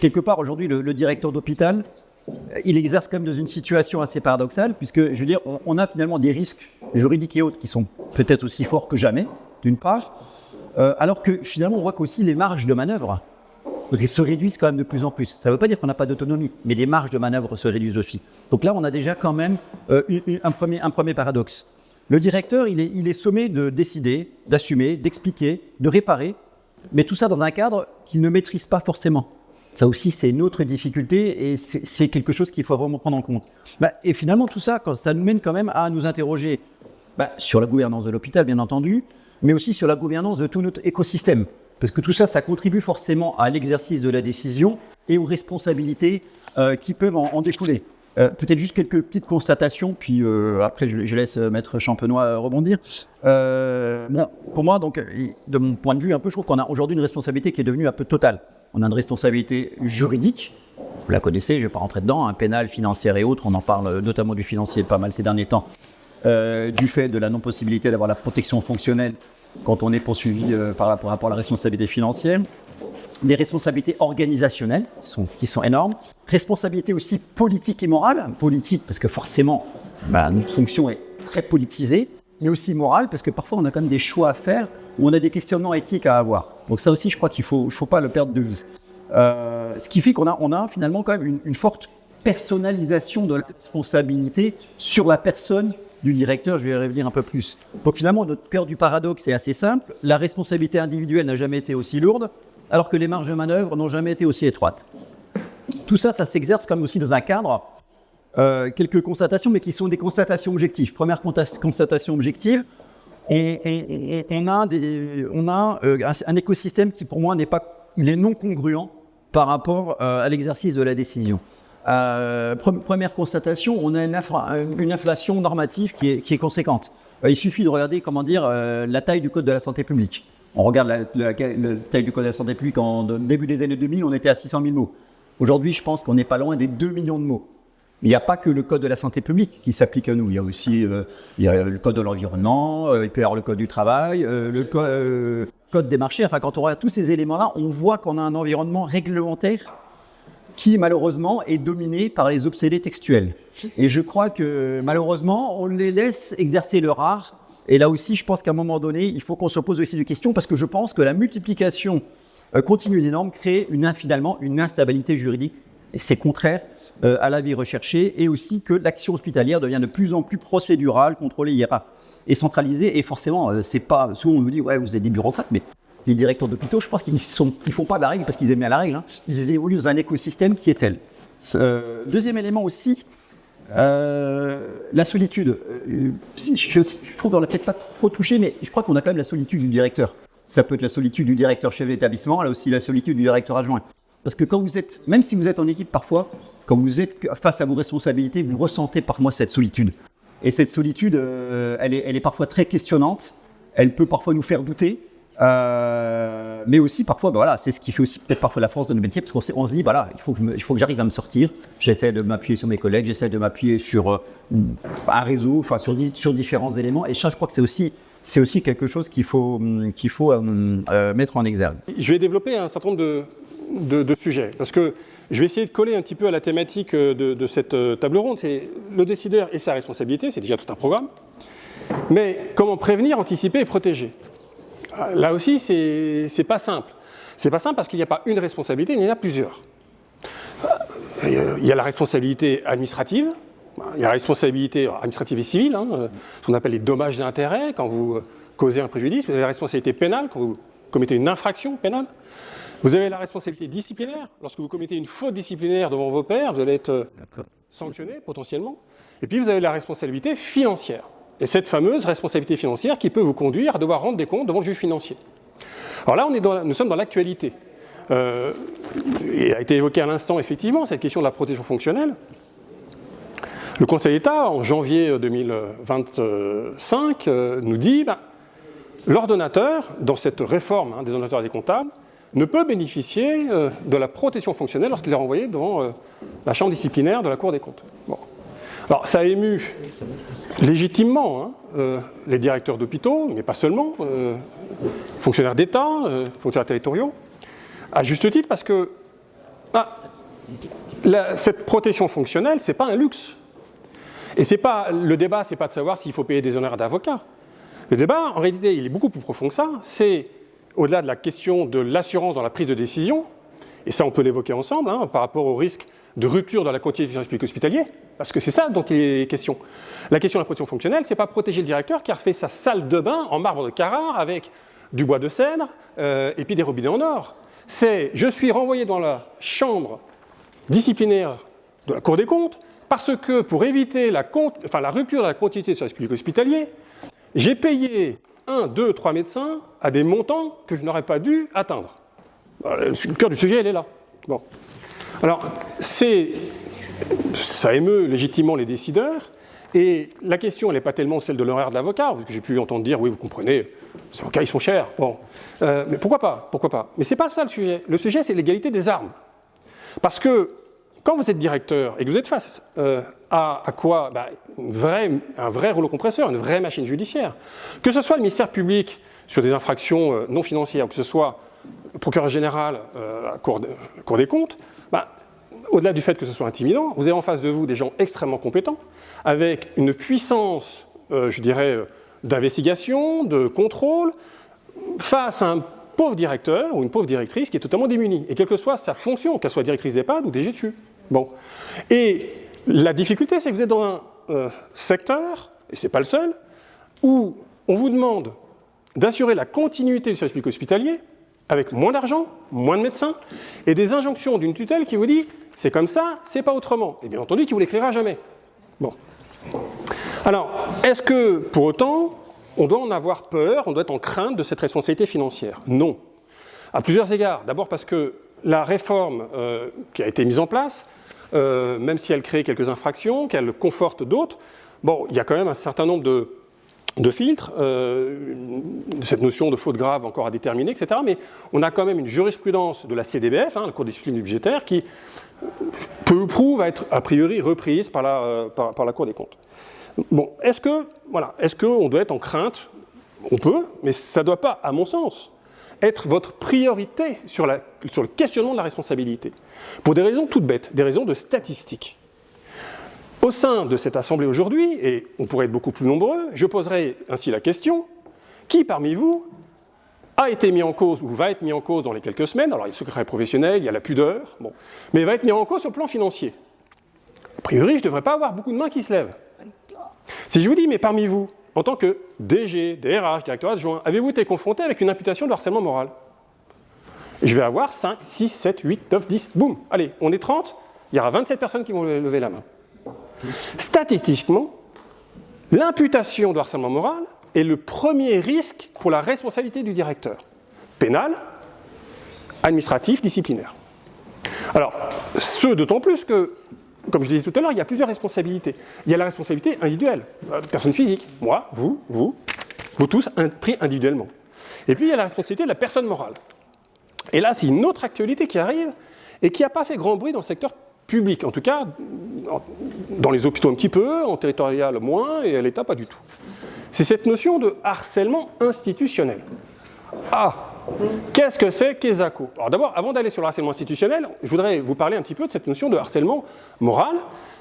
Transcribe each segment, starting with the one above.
quelque part, aujourd'hui, le directeur d'hôpital, il exerce quand même dans une situation assez paradoxale, puisque, je veux dire, on a finalement des risques juridiques et autres qui sont peut-être aussi forts que jamais, d'une part, alors que finalement, on voit qu'aussi les marges de manœuvre se réduisent quand même de plus en plus. Ça ne veut pas dire qu'on n'a pas d'autonomie, mais les marges de manœuvre se réduisent aussi. Donc là, on a déjà quand même un premier paradoxe. Le directeur, il est sommé de décider, d'assumer, d'expliquer, de réparer, mais tout ça dans un cadre qu'il ne maîtrise pas forcément. Ça aussi, c'est une autre difficulté et c'est quelque chose qu'il faut vraiment prendre en compte. Et finalement, tout ça, ça nous mène quand même à nous interroger sur la gouvernance de l'hôpital, bien entendu, mais aussi sur la gouvernance de tout notre écosystème. Parce que tout ça, ça contribue forcément à l'exercice de la décision et aux responsabilités qui peuvent en découler. Peut-être juste quelques petites constatations, puis après je laisse Maître Champenois rebondir. Pour moi, donc, de mon point de vue, un peu, je trouve qu'on a aujourd'hui une responsabilité qui est devenue un peu totale. On a une responsabilité juridique, vous la connaissez, je ne vais pas rentrer dedans, pénale, financière et autres, on en parle notamment du financier pas mal ces derniers temps, du fait de la non-possibilité d'avoir la protection fonctionnelle quand on est poursuivi par rapport à la responsabilité financière. Des responsabilités organisationnelles qui sont énormes, responsabilités aussi politiques et morales, politique parce que forcément notre fonction est très politisée, mais aussi morale parce que parfois on a quand même des choix à faire où on a des questionnements éthiques à avoir. Donc ça aussi je crois qu'il faut pas le perdre de vue. Ce qui fait qu'on a finalement quand même une forte personnalisation de la responsabilité sur la personne du directeur, je vais y revenir un peu plus. Donc finalement notre cœur du paradoxe est assez simple, la responsabilité individuelle n'a jamais été aussi lourde, alors que les marges de manœuvre n'ont jamais été aussi étroites. Tout ça, ça s'exerce comme aussi dans un cadre. Quelques constatations, mais qui sont des constatations objectives. Première constatation objective, on a un écosystème qui, pour moi, il est non congruent par rapport à l'exercice de la décision. Première constatation, on a une inflation normative qui est conséquente. Il suffit de regarder, la taille du Code de la santé publique. On regarde la taille du Code de la santé publique en début des années 2000, on était à 600 000 mots. Aujourd'hui, je pense qu'on n'est pas loin des 2 millions de mots. Mais il n'y a pas que le Code de la santé publique qui s'applique à nous. Il y a aussi le Code de l'environnement, il peut y avoir le Code du travail, le Code des marchés. Enfin, quand on regarde tous ces éléments-là, on voit qu'on a un environnement réglementaire qui, malheureusement, est dominé par les obsédés textuels. Et je crois que, malheureusement, on les laisse exercer leur art. Et là aussi, je pense qu'à un moment donné, il faut qu'on se pose aussi des questions parce que je pense que la multiplication continue des normes crée finalement une instabilité juridique. Et c'est contraire à la vie recherchée et aussi que l'action hospitalière devient de plus en plus procédurale, contrôlée et centralisée. Et forcément, c'est pas. Souvent, on nous dit, ouais, vous êtes des bureaucrates, mais les directeurs d'hôpitaux, je pense qu'ils ne font pas de la règle parce qu'ils aiment bien la règle. Ils évoluent dans un écosystème qui est tel. Deuxième élément aussi. La solitude. Je trouve qu'on l'a peut-être pas trop touché, mais je crois qu'on a quand même la solitude du directeur. Ça peut être la solitude du directeur chef d'établissement, là aussi la solitude du directeur adjoint. Parce que même si vous êtes en équipe parfois, quand vous êtes face à vos responsabilités, vous ressentez parfois cette solitude. Et cette solitude, elle est parfois très questionnante. Elle peut parfois nous faire douter. Mais aussi parfois, c'est ce qui fait aussi peut-être parfois la force de nos métiers, parce qu'on se dit, il faut que j'arrive à me sortir. J'essaie de m'appuyer sur mes collègues, j'essaie de m'appuyer sur un réseau, sur différents éléments. Et ça, je crois que c'est aussi quelque chose qu'il faut mettre en exergue. Je vais développer un certain nombre de sujets, parce que je vais essayer de coller un petit peu à la thématique de cette table ronde. C'est le décideur et sa responsabilité, c'est déjà tout un programme. Mais comment prévenir, anticiper et protéger ? Là aussi, c'est pas simple. C'est pas simple parce qu'il n'y a pas une responsabilité, il y en a plusieurs. Il y a la responsabilité administrative, il y a la responsabilité administrative et civile, ce qu'on appelle les dommages et intérêts, quand vous causez un préjudice. Vous avez la responsabilité pénale, quand vous commettez une infraction pénale. Vous avez la responsabilité disciplinaire, lorsque vous commettez une faute disciplinaire devant vos pairs, vous allez être sanctionné potentiellement. Et puis vous avez la responsabilité financière. Et cette fameuse responsabilité financière qui peut vous conduire à devoir rendre des comptes devant le juge financier. Alors là, nous sommes dans l'actualité. Il a été évoqué à l'instant, effectivement, cette question de la protection fonctionnelle. Le Conseil d'État, en janvier 2025, nous dit l'ordonnateur, dans cette réforme des ordonnateurs et des comptables, ne peut bénéficier de la protection fonctionnelle lorsqu'il est renvoyé devant la chambre disciplinaire de la Cour des comptes. Bon. Alors, ça a ému légitimement les directeurs d'hôpitaux, mais pas seulement, fonctionnaires d'État, fonctionnaires territoriaux, à juste titre parce que Cette protection fonctionnelle, ce n'est pas un luxe. Et le débat, ce n'est pas de savoir s'il faut payer des honoraires d'avocat. Le débat, en réalité, il est beaucoup plus profond que ça. C'est, au-delà de la question de l'assurance dans la prise de décision, et ça on peut l'évoquer ensemble, par rapport au risque de rupture dans la continuité du service public hospitalier, parce que c'est ça dont il est question. La question de la protection fonctionnelle, c'est pas protéger le directeur qui a refait sa salle de bain en marbre de Carrare avec du bois de cèdre et puis des robinets en or. C'est, je suis renvoyé dans la chambre disciplinaire de la Cour des comptes parce que pour éviter la rupture de la continuité du service public hospitalier, j'ai payé 1, 2, 3 médecins à des montants que je n'aurais pas dû atteindre. Le cœur du sujet, elle est là. Bon. Alors, ça émeut légitimement les décideurs, et la question, elle n'est pas tellement celle de l'honoraire de l'avocat, parce que j'ai pu entendre dire, oui, vous comprenez, les avocats, ils sont chers. Bon. Mais pourquoi pas? Mais ce n'est pas ça le sujet. Le sujet, c'est l'égalité des armes. Parce que, quand vous êtes directeur et que vous êtes face à quoi un vrai rouleau compresseur, une vraie machine judiciaire, que ce soit le ministère public sur des infractions non financières, que ce soit le procureur général à la Cour des comptes, au-delà du fait que ce soit intimidant, vous avez en face de vous des gens extrêmement compétents, avec une puissance, d'investigation, de contrôle, face à un pauvre directeur ou une pauvre directrice qui est totalement démunie, et quelle que soit sa fonction, qu'elle soit directrice d'EHPAD ou DGTU. Bon. Et la difficulté, c'est que vous êtes dans un secteur, et ce n'est pas le seul, où on vous demande d'assurer la continuité du service public hospitalier avec moins d'argent, moins de médecins, et des injonctions d'une tutelle qui vous dit « c'est comme ça, c'est pas autrement ». Et bien entendu, qui vous l'écrira jamais. Bon. Alors, est-ce que, pour autant, on doit en avoir peur, on doit être en crainte de cette responsabilité financière? Non. À plusieurs égards. D'abord parce que la réforme qui a été mise en place, même si elle crée quelques infractions, qu'elle conforte d'autres, bon, il y a quand même un certain nombre de filtres, cette notion de faute grave encore à déterminer, etc. Mais on a quand même une jurisprudence de la CDBF, la Cour de discipline budgétaire, qui peu ou prou va être a priori reprise par la Cour des comptes. Bon, est-ce qu'on doit être en crainte? On peut, mais ça ne doit pas, à mon sens, être votre priorité sur le questionnement de la responsabilité. Pour des raisons toutes bêtes, des raisons de statistiques. Au sein de cette Assemblée aujourd'hui, et on pourrait être beaucoup plus nombreux, je poserai ainsi la question, qui parmi vous a été mis en cause ou va être mis en cause dans les quelques semaines? Alors il y a le secret professionnel, il y a la pudeur, bon, mais va être mis en cause sur le plan financier. A priori, je ne devrais pas avoir beaucoup de mains qui se lèvent. Si je vous dis, mais parmi vous, en tant que DG, DRH, directeur adjoint, avez-vous été confronté avec une imputation de harcèlement moral? Je vais avoir 5, 6, 7, 8, 9, 10, boum, allez, on est 30, il y aura 27 personnes qui vont lever la main. Statistiquement, l'imputation de harcèlement moral est le premier risque pour la responsabilité du directeur. Pénal, administratif, disciplinaire. Alors, ce d'autant plus que, comme je disais tout à l'heure, il y a plusieurs responsabilités. Il y a la responsabilité individuelle, personne physique, moi, vous tous, pris individuellement. Et puis il y a la responsabilité de la personne morale. Et là, c'est une autre actualité qui arrive et qui n'a pas fait grand bruit dans le secteur public, en tout cas dans les hôpitaux un petit peu, en territorial moins, et à l'État pas du tout. C'est cette notion de harcèlement institutionnel. Qu'est-ce que c'est qu'ESACO? Alors d'abord, avant d'aller sur le harcèlement institutionnel, je voudrais vous parler un petit peu de cette notion de harcèlement moral,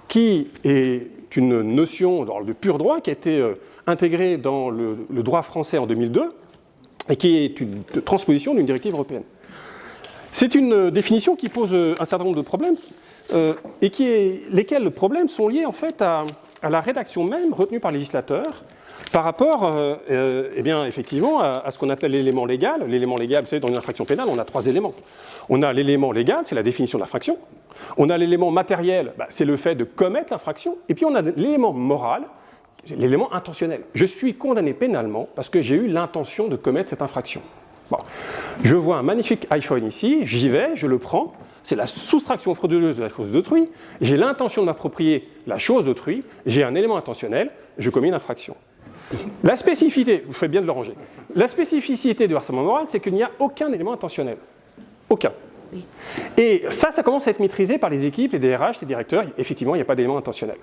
qui est une notion de pur droit qui a été intégrée dans le droit français en 2002 et qui est une transposition d'une directive européenne. C'est une définition qui pose un certain nombre de problèmes et lesquels le problème sont liés en fait à la rédaction même retenue par le législateur par rapport effectivement à ce qu'on appelle l'élément légal. L'élément légal, vous savez, dans une infraction pénale, on a 3 éléments. On a l'élément légal, c'est la définition de l'infraction. On a l'élément matériel, c'est le fait de commettre l'infraction. Et puis on a l'élément moral, l'élément intentionnel. Je suis condamné pénalement parce que j'ai eu l'intention de commettre cette infraction. Bon. Je vois un magnifique iPhone ici, j'y vais, je le prends, c'est la soustraction frauduleuse de la chose d'autrui, j'ai l'intention de m'approprier la chose d'autrui, j'ai un élément intentionnel, je commets une infraction. La spécificité, vous faites bien de le ranger, la spécificité du harcèlement moral, c'est qu'il n'y a aucun élément intentionnel. Aucun. Et ça commence à être maîtrisé par les équipes, les DRH, les directeurs, effectivement, il n'y a pas d'élément intentionnel.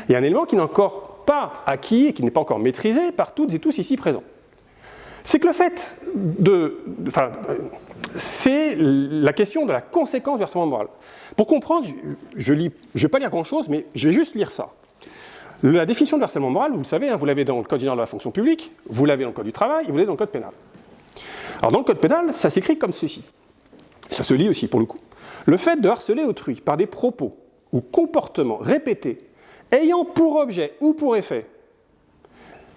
Il y a un élément qui n'est encore pas acquis et qui n'est pas encore maîtrisé par toutes et tous ici présents. C'est que le fait c'est la question de la conséquence du harcèlement moral. Pour comprendre, je ne vais pas lire grand-chose, mais je vais juste lire ça. La définition du harcèlement moral, vous le savez, hein, vous l'avez dans le Code général de la fonction publique, vous l'avez dans le Code du travail, et vous l'avez dans le Code pénal. Alors dans le Code pénal, ça s'écrit comme ceci. Ça se lit aussi, pour le coup. Le fait de harceler autrui par des propos ou comportements répétés ayant pour objet ou pour effet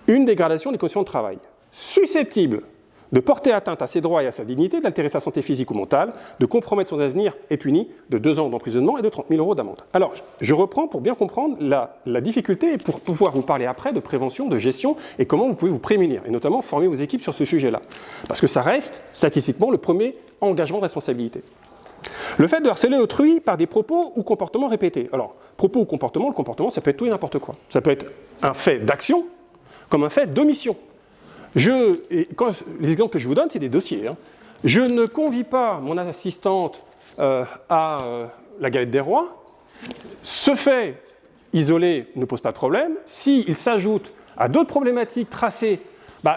une dégradation des conditions de travail, susceptible de porter atteinte à ses droits et à sa dignité, d'altérer sa santé physique ou mentale, de compromettre son avenir, est puni de 2 ans d'emprisonnement et de 30 000 € d'amende. Alors, je reprends pour bien comprendre la difficulté et pour pouvoir vous parler après de prévention, de gestion et comment vous pouvez vous prémunir, et notamment former vos équipes sur ce sujet-là. Parce que ça reste, statistiquement, le premier engagement de responsabilité. Le fait de harceler autrui par des propos ou comportements répétés. Alors, propos ou comportements, le comportement, ça peut être tout et n'importe quoi. Ça peut être un fait d'action comme un fait d'omission. Les exemples que je vous donne, c'est des dossiers. Hein. Je ne convie pas mon assistante à la galette des rois. Ce fait isolé ne pose pas de problème. S'il s'ajoute à d'autres problématiques tracées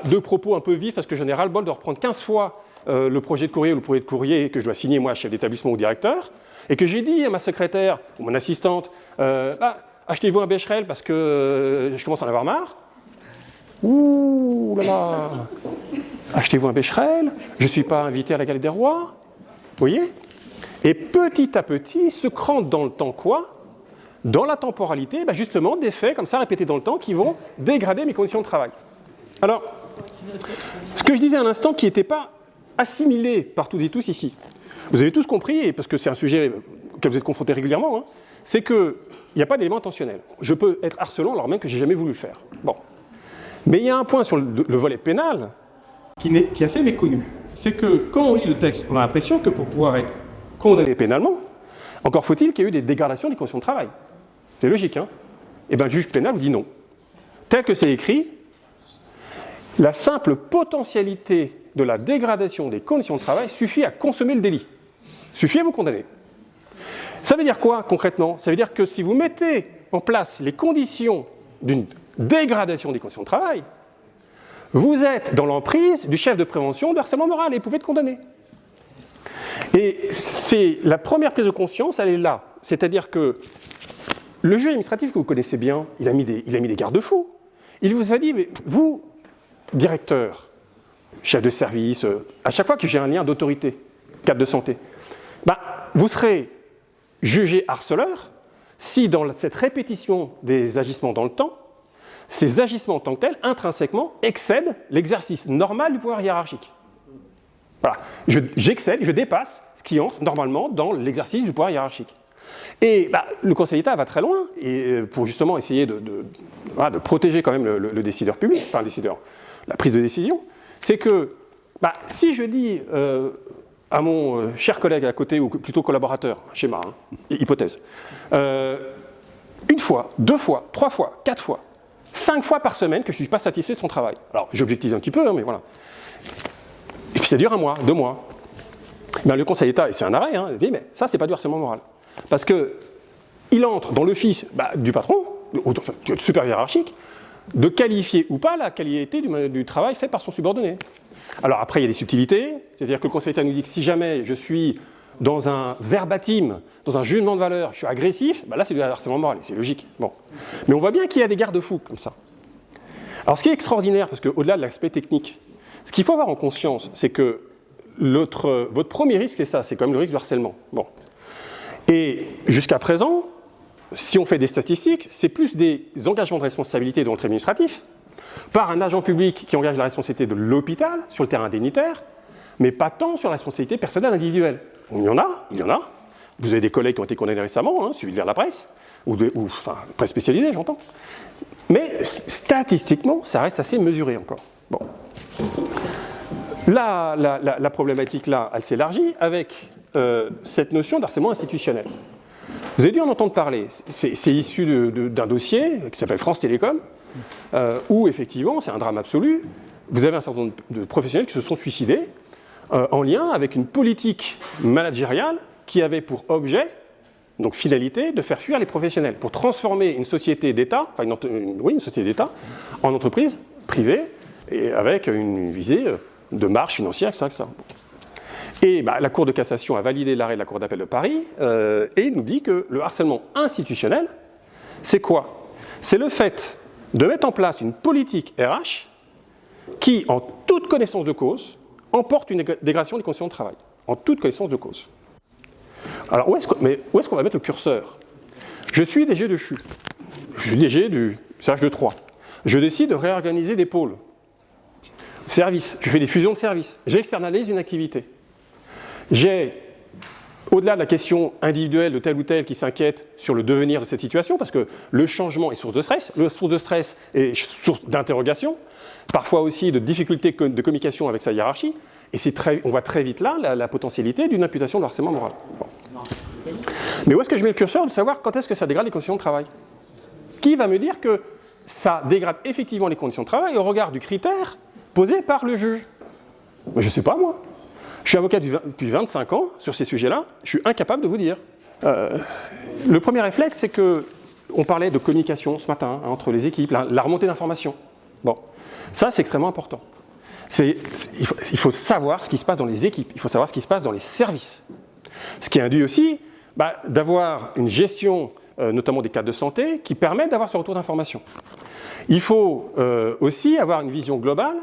de propos un peu vifs, parce que j'en ai ras-le-bol de reprendre 15 fois le projet de courrier ou le courrier de courrier que je dois signer, moi, chef d'établissement ou directeur, et que j'ai dit à ma secrétaire ou mon assistante, achetez-vous un Becherel parce que je commence à en avoir marre. Ouh là là, achetez-vous un Becherel, je ne suis pas invité à la galette des rois, vous voyez? Et petit à petit se crante dans le temps quoi? Dans la temporalité, justement des faits comme ça répétés dans le temps qui vont dégrader mes conditions de travail. Alors, ce que je disais à l'instant qui n'était pas assimilé par toutes et tous ici, vous avez tous compris, et parce que c'est un sujet auquel vous êtes confrontés régulièrement, hein, c'est qu'il n'y a pas d'élément intentionnel. Je peux être harcelant alors même que je n'ai jamais voulu le faire. Bon. Mais il y a un point sur le volet pénal qui est assez méconnu. C'est que quand on lit le texte, on a l'impression que pour pouvoir être condamné pénalement, encore faut-il qu'il y ait eu des dégradations des conditions de travail. C'est logique, hein? Et bien le juge pénal vous dit non. Tel que c'est écrit, la simple potentialité de la dégradation des conditions de travail suffit à consommer le délit. Suffit à vous condamner. Ça veut dire quoi concrètement? Ça veut dire que si vous mettez en place les conditions d'une dégradation des conditions de travail, vous êtes dans l'emprise du chef de prévention de harcèlement moral et vous pouvez être condamné. Et c'est la première prise de conscience, elle est là. C'est-à-dire que le juge administratif que vous connaissez bien, il a mis des garde-fous. Il vous a dit, mais vous, directeur, chef de service, à chaque fois que j'ai un lien d'autorité, cadre de santé, vous serez jugé harceleur si dans cette répétition des agissements dans le temps, ces agissements en tant que tels, intrinsèquement, excèdent l'exercice normal du pouvoir hiérarchique. Voilà. J'excède, je dépasse ce qui entre normalement dans l'exercice du pouvoir hiérarchique. Et le Conseil d'État va très loin et pour justement essayer de protéger quand même le décideur public, enfin le décideur, la prise de décision, c'est que si je dis à mon cher collègue à côté, ou plutôt collaborateur, schéma, hypothèse, une fois, 2 fois, 3 fois, 4 fois, 5 fois par semaine que je ne suis pas satisfait de son travail. Alors, j'objective un petit peu, mais voilà. Et puis ça dure 1 mois, 2 mois. Le Conseil d'État, et c'est un arrêt, dit, mais ça, c'est pas du harcèlement moral. Parce qu'il entre dans l'office du patron, du supérieur hiérarchique, de qualifier ou pas la qualité du travail fait par son subordonné. Alors après, il y a des subtilités, c'est-à-dire que le Conseil d'État nous dit que si jamais je suis dans un verbatim, dans un jugement de valeur, je suis agressif, là c'est du harcèlement moral, c'est logique. Bon. Mais on voit bien qu'il y a des garde-fous comme ça. Alors ce qui est extraordinaire, parce qu'au-delà de l'aspect technique, ce qu'il faut avoir en conscience, c'est que votre premier risque, c'est ça, c'est quand même le risque du harcèlement. Bon. Et jusqu'à présent, si on fait des statistiques, c'est plus des engagements de responsabilité dans le tribunal administratif, par un agent public qui engage la responsabilité de l'hôpital sur le terrain indemnitaire, mais pas tant sur la responsabilité personnelle individuelle. Il y en a. Vous avez des collègues qui ont été condamnés récemment, suivi de lire la presse, ou presse spécialisée, j'entends. Mais statistiquement, ça reste assez mesuré encore. Bon. La problématique là, elle s'élargit avec cette notion d'harcèlement institutionnel. Vous avez dû en entendre parler. C'est issu d'un dossier qui s'appelle France Télécom, où effectivement, c'est un drame absolu. Vous avez un certain nombre de professionnels qui se sont suicidés en lien avec une politique managériale qui avait pour objet, donc finalité, de faire fuir les professionnels, pour transformer une société d'État, une société d'État, en entreprise privée, et avec une visée de marge financière, etc. Et la Cour de cassation a validé l'arrêt de la Cour d'appel de Paris et nous dit que le harcèlement institutionnel, c'est quoi? C'est le fait de mettre en place une politique RH qui, en toute connaissance de cause, emporte une dégradation des conditions de travail. En toute connaissance de cause. Alors, où est-ce qu'on va mettre le curseur? Je suis DG de CHU. Je suis DG du CH2-3. Je décide de réorganiser des pôles. Services. Je fais des fusions de services. J'externalise une activité. J'ai, au-delà de la question individuelle de tel ou tel qui s'inquiète sur le devenir de cette situation, parce que le changement est source de stress, est source d'interrogation, parfois aussi de difficultés de communication avec sa hiérarchie, et on voit très vite là la potentialité d'une imputation de harcèlement moral. Bon. Mais où est-ce que je mets le curseur de savoir quand est-ce que ça dégrade les conditions de travail? Qui va me dire que ça dégrade effectivement les conditions de travail au regard du critère posé par le juge? Mais je ne sais pas, moi. Je suis avocat depuis 25 ans sur ces sujets-là, je suis incapable de vous dire. Le premier réflexe, c'est que on parlait de communication ce matin entre les équipes, la remontée d'informations. Bon, ça c'est extrêmement important. Il faut savoir ce qui se passe dans les équipes, il faut savoir ce qui se passe dans les services. Ce qui induit aussi d'avoir une gestion, notamment des cadres de santé, qui permettent d'avoir ce retour d'information. Il faut aussi avoir une vision globale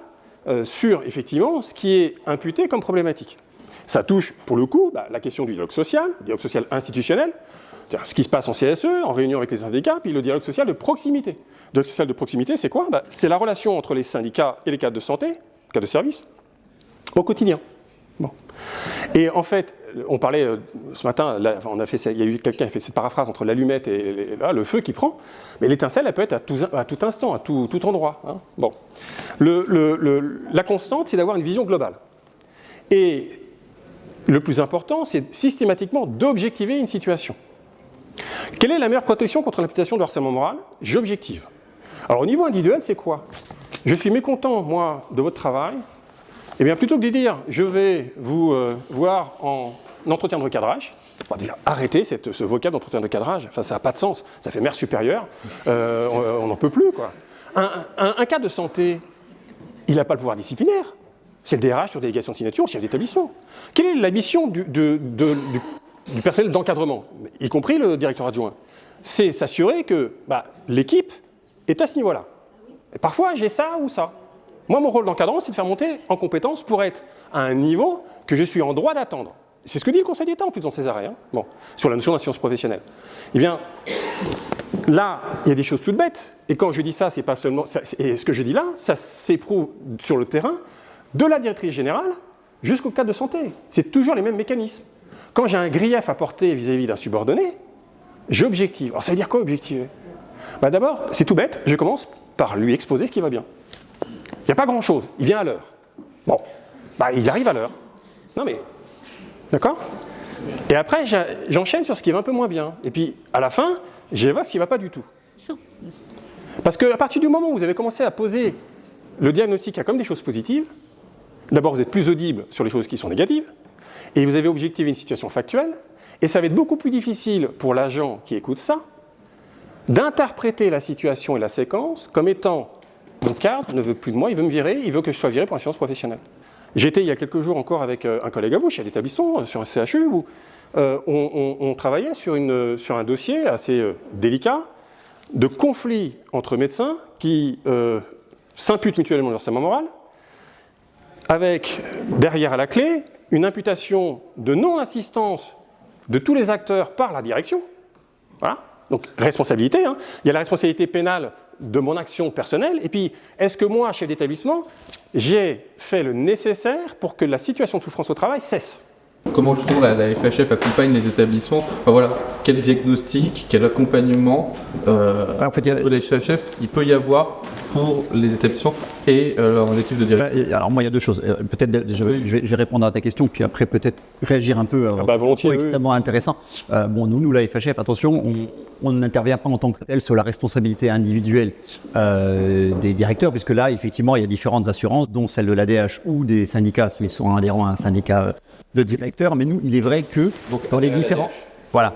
sur, effectivement, ce qui est imputé comme problématique. Ça touche, pour le coup, la question du dialogue social institutionnel, c'est-à-dire ce qui se passe en CSE, en réunion avec les syndicats, puis le dialogue social de proximité. Le dialogue social de proximité, c'est quoi? C'est la relation entre les syndicats et les cadres de santé, cadres de service, au quotidien. Bon. Et en fait, on parlait ce matin, il y a eu quelqu'un qui a fait cette paraphrase entre l'allumette et le feu qui prend, mais l'étincelle, elle peut être à tout instant, à tout endroit. Hein. Bon. La constante, c'est d'avoir une vision globale. Et le plus important, c'est systématiquement d'objectiver une situation. Quelle est la meilleure protection contre l'imputation de harcèlement moral? J'objective. Alors au niveau individuel, c'est quoi? Je suis mécontent, moi, de votre travail. Eh bien, plutôt que de dire « je vais vous voir en entretien de recadrage », déjà, arrêtez ce vocable d'entretien de cadrage, enfin, ça n'a pas de sens, ça fait mère supérieure, on n'en peut plus, quoi. Un cas de santé, il n'a pas le pouvoir disciplinaire, c'est le DRH sur délégation de signature, chef d'établissement. Quelle est la mission du personnel d'encadrement, y compris le directeur adjoint? C'est s'assurer que l'équipe est à ce niveau-là. Et parfois, j'ai ça ou ça. Moi, mon rôle d'encadrant, c'est de faire monter en compétence pour être à un niveau que je suis en droit d'attendre. C'est ce que dit le Conseil d'État, en plus, dans ses arrêts, sur la notion d'assurance professionnelle. Eh bien, là, il y a des choses toutes bêtes. Et quand je dis ça, c'est pas seulement... et ce que je dis là, ça s'éprouve sur le terrain, de la directrice générale jusqu'au cadre de santé. C'est toujours les mêmes mécanismes. Quand j'ai un grief à porter vis-à-vis d'un subordonné, j'objective. Alors, ça veut dire quoi, objectiver? D'abord, c'est tout bête, je commence par lui exposer ce qui va bien. Il n'y a pas grand-chose, il vient à l'heure. Bon, il arrive à l'heure. Non mais, d'accord? Et après, j'enchaîne sur ce qui va un peu moins bien. Et puis, à la fin, j'évoque ce qui ne va pas du tout. Parce qu'à partir du moment où vous avez commencé à poser le diagnostic comme des choses positives, d'abord, vous êtes plus audible sur les choses qui sont négatives, et vous avez objectivé une situation factuelle, et ça va être beaucoup plus difficile pour l'agent qui écoute ça, d'interpréter la situation et la séquence comme étant mon cadre ne veut plus de moi, il veut me virer, il veut que je sois viré pour assurance professionnelle. J'étais il y a quelques jours encore avec un collègue à vous, chez l'établissement, sur un CHU, où on travaillait sur un dossier assez délicat de conflit entre médecins qui s'imputent mutuellement le harcèlement moral, avec derrière à la clé une imputation de non-assistance de tous les acteurs par la direction. Voilà. Donc, responsabilité. Il y a la responsabilité pénale de mon action personnelle. Et puis, est-ce que moi, chef d'établissement, j'ai fait le nécessaire pour que la situation de souffrance au travail cesse? Comment justement la FHF accompagne les établissements? Enfin voilà, quel diagnostic, quel accompagnement en fait, de la FHF il peut y avoir pour les établissements et leur équipe de direction? Alors moi, il y a deux choses. Peut-être je vais répondre à ta question, puis après peut-être réagir un peu. Volontiers, extrêmement intéressant. Nous, la FHF, attention, on n'intervient pas en tant que tel sur la responsabilité individuelle des directeurs, puisque là, effectivement, il y a différentes assurances, dont celle de l'ADH ou des syndicats, s'ils sont adhérents à un syndicat de directeurs. Mais nous, il est vrai que dans les différents... Voilà.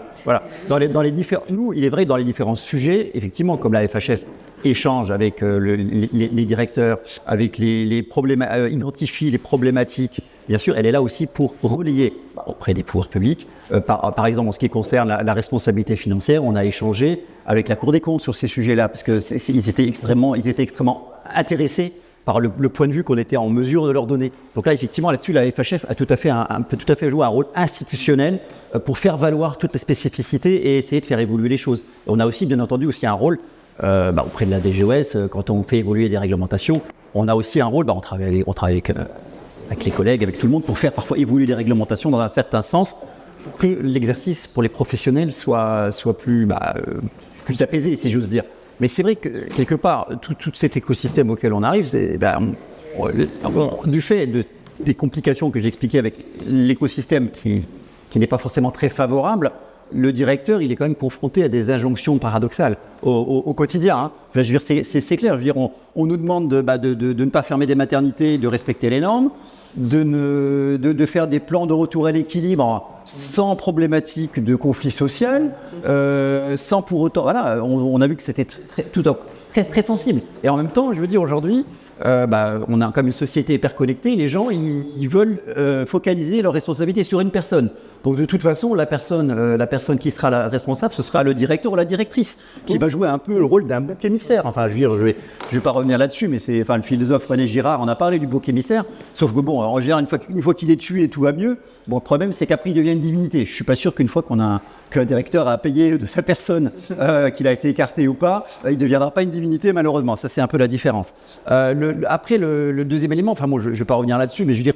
Dans les différents... Nous, il est vrai que dans les différents sujets, effectivement, comme la FHF échange avec les directeurs, avec les problèmes, identifie les problématiques bien sûr, elle est là aussi pour relayer auprès des pouvoirs publics. Par exemple, en ce qui concerne la responsabilité financière, on a échangé avec la Cour des comptes sur ces sujets-là, parce qu'ils étaient extrêmement intéressés par le point de vue qu'on était en mesure de leur donner. Donc là, effectivement, là-dessus, la FHF peut tout à fait jouer un rôle institutionnel pour faire valoir toutes les spécificités et essayer de faire évoluer les choses. On a aussi, bien entendu, un rôle auprès de la DGOS, quand on fait évoluer des réglementations. On a aussi un rôle, on travaille avec les collègues, avec tout le monde, pour faire parfois évoluer les réglementations dans un certain sens, pour que l'exercice pour les professionnels soit plus apaisé, si j'ose dire. Mais c'est vrai que, quelque part, tout cet écosystème auquel on arrive, du fait des complications que j'expliquais avec l'écosystème qui n'est pas forcément très favorable, le directeur, il est quand même confronté à des injonctions paradoxales au quotidien. Hein. Enfin, je veux dire, c'est clair. Je veux dire, on nous demande de ne pas fermer des maternités, de respecter les normes, de faire des plans de retour à l'équilibre sans problématique de conflit social, sans pour autant... Voilà, on a vu que c'était très sensible. Et en même temps, je veux dire, aujourd'hui, on a comme une société hyper connectée, les gens, ils veulent focaliser leur responsabilité sur une personne. Donc de toute façon, la personne qui sera la responsable, ce sera le directeur ou la directrice, qui va jouer un peu le rôle d'un bouc émissaire. Enfin, je vais pas revenir là-dessus, mais le philosophe René Girard en a parlé du bouc émissaire, sauf que en général, une fois qu'il est tué, tout va mieux. Bon, le problème, c'est qu'après, il devient une divinité. Je suis pas sûr qu'une fois qu'un directeur a payé de sa personne, qu'il a été écarté ou pas, il ne deviendra pas une divinité, malheureusement. Ça, c'est un peu la différence. Après, le deuxième élément, je ne vais pas revenir là-dessus, mais je veux dire,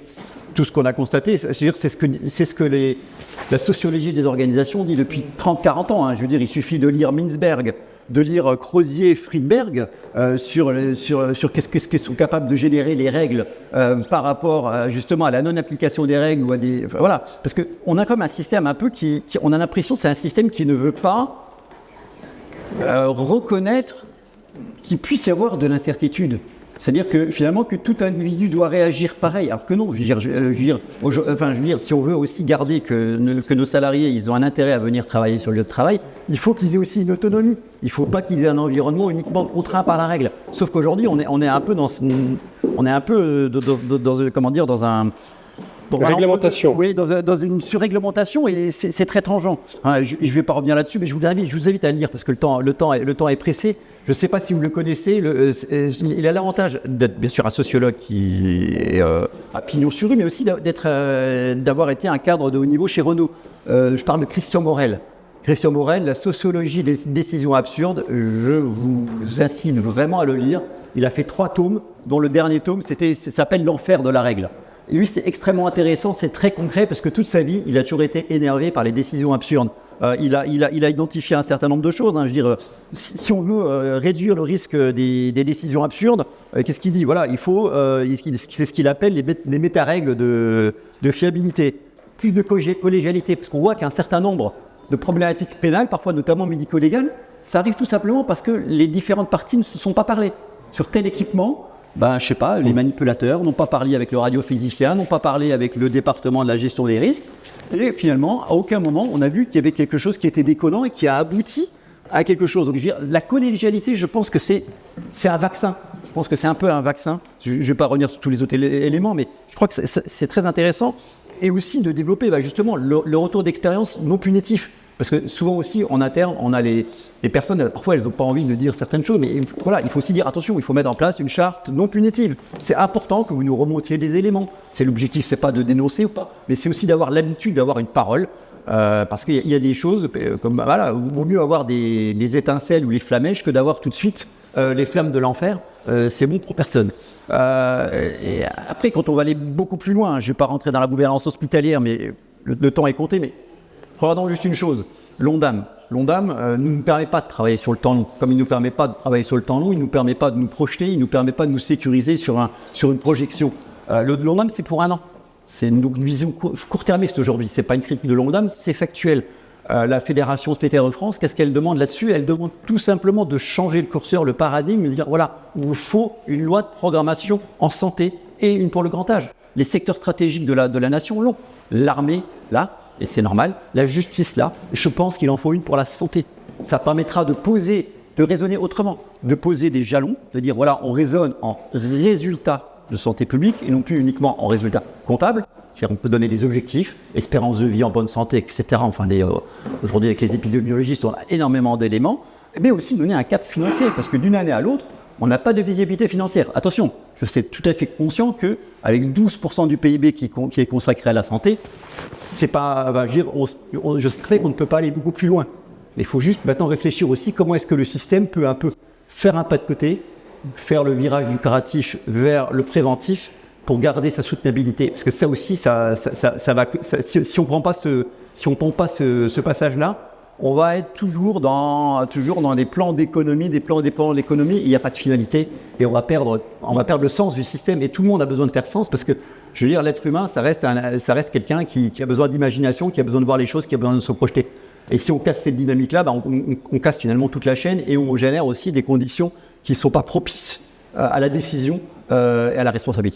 tout ce qu'on a constaté, c'est ce que la sociologie des organisations dit depuis 30-40 ans. Hein. Je veux dire, il suffit de lire Mintzberg, de lire Crozier, Friedberg sur qu'est-ce qu'ils sont capables de générer les règles par rapport justement à la non-application des règles ou à des... Voilà, parce qu'on a comme un système un peu on a l'impression que c'est un système qui ne veut pas reconnaître qu'il puisse y avoir de l'incertitude. C'est-à-dire que finalement que tout individu doit réagir pareil, alors que non. Je veux dire, si on veut aussi garder que nos salariés, ils ont un intérêt à venir travailler sur le lieu de travail, il faut qu'ils aient aussi une autonomie. Il ne faut pas qu'ils aient un environnement uniquement contraint par la règle. Sauf qu'aujourd'hui, on est un peu dans réglementation. Oui, dans une surréglementation, et c'est très tangent. Hein, je ne vais pas revenir là-dessus, mais je vous invite à le lire parce que le temps est pressé. Je ne sais pas si vous le connaissez. Il a l'avantage d'être bien sûr un sociologue qui est à pignon sur rue, mais aussi d'avoir été un cadre de haut niveau chez Renault. Je parle de Christian Morel. Christian Morel, La sociologie des décisions absurdes. Je vous incite vraiment à le lire. Il a fait 3 tomes, dont le dernier tome s'appelle L'enfer de la règle. Et lui, c'est extrêmement intéressant, c'est très concret parce que toute sa vie, il a toujours été énervé par les décisions absurdes. Il a identifié un certain nombre de choses. Hein. Je veux dire, si on veut réduire le risque des décisions absurdes, qu'est-ce qu'il dit ? Voilà, il faut, c'est ce qu'il appelle les méta-règles de fiabilité, plus de collégialité, parce qu'on voit qu'un certain nombre de problématiques pénales, parfois notamment médico-légales, ça arrive tout simplement parce que les différentes parties ne se sont pas parlées. Sur tel équipement, je sais pas, les manipulateurs n'ont pas parlé avec le radiophysicien, n'ont pas parlé avec le département de la gestion des risques. Et finalement, à aucun moment, on a vu qu'il y avait quelque chose qui était déconnant et qui a abouti à quelque chose. Donc, je veux dire, la collégialité, je pense que c'est un vaccin. Je pense que c'est un peu un vaccin. Je ne vais pas revenir sur tous les autres éléments, mais je crois que c'est très intéressant. Et aussi de développer justement le retour d'expérience non punitif. Parce que souvent aussi, en interne, on a les personnes, parfois elles n'ont pas envie de dire certaines choses, mais voilà, il faut aussi dire attention, il faut mettre en place une charte non punitive. C'est important que vous nous remontiez des éléments. L'objectif, c'est pas de dénoncer ou pas, mais c'est aussi d'avoir l'habitude d'avoir une parole. Parce qu'il y a des choses, comme voilà, il vaut mieux avoir des étincelles ou les flamèches que d'avoir tout de suite les flammes de l'enfer. C'est bon pour personne. Et après, quand on va aller beaucoup plus loin, je ne vais pas rentrer dans la gouvernance hospitalière, mais le temps est compté, mais regardons juste une chose, l'ONDAM. L'ONDAM ne nous permet pas de travailler sur le temps long. Comme il ne nous permet pas de travailler sur le temps long, il ne nous permet pas de nous projeter, il ne nous permet pas de nous sécuriser sur une projection. L'ONDAM, c'est pour 1 an. C'est une vision court-termiste aujourd'hui. Ce n'est pas une critique de l'ONDAM, c'est factuel. La Fédération hospitalière de France, qu'est-ce qu'elle demande là-dessus ? Elle demande tout simplement de changer le curseur, le paradigme, de dire voilà, il vous faut une loi de programmation en santé et une pour le grand âge. Les secteurs stratégiques de la nation l'ont. L'armée, là, et c'est normal, la justice, là, je pense qu'il en faut une pour la santé. Ça permettra de raisonner autrement, de poser des jalons, de dire voilà, on raisonne en résultats de santé publique et non plus uniquement en résultats comptables. C'est-à-dire qu'on peut donner des objectifs, espérance de vie en bonne santé, etc. Enfin, aujourd'hui, avec les épidémiologistes, on a énormément d'éléments, mais aussi donner un cap financier, parce que d'une année à l'autre, on n'a pas de visibilité financière. Attention, je suis tout à fait conscient qu'avec 12% du PIB qui est consacré à la santé, c'est pas, je sais très qu'on ne peut pas aller beaucoup plus loin. Mais il faut juste maintenant réfléchir aussi comment est-ce que le système peut un peu faire un pas de côté, faire le virage du curatif vers le préventif pour garder sa soutenabilité. Parce que ça aussi, si on ne prend pas ce passage-là, on va être toujours dans des plans d'économie, il n'y a pas de finalité et on va perdre le sens du système et tout le monde a besoin de faire sens parce que, je veux dire, l'être humain, ça reste quelqu'un qui a besoin d'imagination, qui a besoin de voir les choses, qui a besoin de se projeter. Et si on casse cette dynamique-là, on casse finalement toute la chaîne et on génère aussi des conditions qui ne sont pas propices à la décision et à la responsabilité.